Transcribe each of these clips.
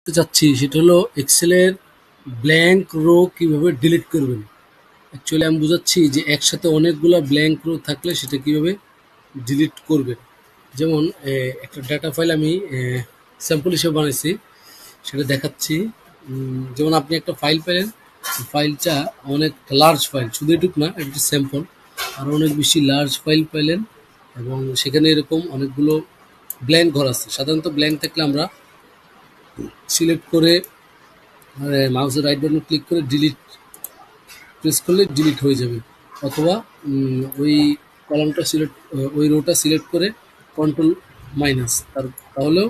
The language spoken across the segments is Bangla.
চাচ্ছি সেটা হলো এক্সেলের ব্ল্যাঙ্ক রো কিভাবে ডিলিট করবেন। অ্যাকচুয়ালি আমি বুঝাচ্ছি যে একসাথে অনেকগুলা ব্ল্যাঙ্ক রো থাকলে সেটা কিভাবে ডিলিট করবেন। যেমন একটা ডাটা ফাইল আমি স্যাম্পল হিসেবে বানাইছি, সেটা দেখাচ্ছি। যেমন আপনি একটা ফাইল পেলেন, ফাইলটা অনেক লার্জ ফাইল, শুধু এটুক না, এটা স্যাম্পল, আর অনেক বেশি লার্জ ফাইল পেলেন এবং সেখানে এরকম অনেকগুলো ব্ল্যাঙ্ক ঘর আছে। সাধারণত ব্ল্যাঙ্ক থাকলে আমরা সিলেক্ট করে মাউসের রাইট বাটন ক্লিক করে ডিলিট প্রেস করলে ডিলিট হয়ে যাবে, অথবা ওই কলামটা সিলেক্ট, ওই রোটা সিলেক্ট করে কন্ট্রোল মাইনাস, তাহলেও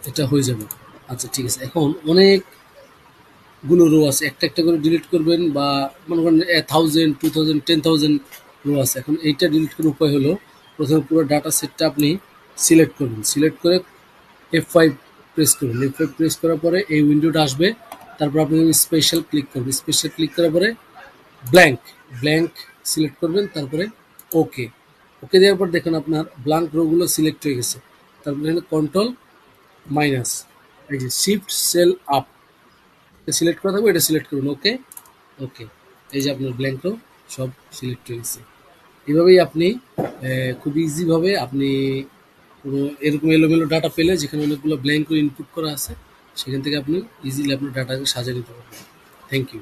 এটা হয়ে যাবে। আচ্ছা ঠিক আছে, এখন অনেকগুলো রো আছে, একটা একটা করে ডিলিট করবেন, বা মনে করেন 1000, 2000, 10,000 রো আছে। এখন এইটা ডিলিট করার উপায় হলো, প্রথমে পুরো ডাটা সেটটা আপনি সিলেক্ট করবেন, সিলেক্ট করে F5 প্রেস করবেন। F5 প্রেস করার পরে এই উইন্ডোটা আসবে, তারপর আপনি স্পেশাল ক্লিক করবেন, স্পেশাল ক্লিক করার পরে ব্ল্যাঙ্ক ব্ল্যাঙ্ক সিলেক্ট করবেন, তারপরে ওকে। ওকে দেওয়ার পর দেখুন আপনার ব্ল্যাঙ্ক রোগুলো সিলেক্ট হয়ে গেছে। তারপরে এখানে কন্ট্রোল মাইনাস, এই যে শিফট সেল আপ সিলেক্ট করা থাকবে, এটা সিলেক্ট করুন, ওকে। ওকে, এই যে আপনার ব্ল্যাঙ্ক রো সব সিলেক্ট হয়ে গেছে। এভাবেই আপনি খুব ইজিভাবে আপনি কোনো এরকম এলোমেলো ডাটা পেলে যেখানে অনেকগুলো ব্ল্যাঙ্ক ইনপুট করা আছে, সেখান থেকে আপনি ইজিলি আপনার ডাটাকে সাজিয়ে নিতে পারবেন। Thank you.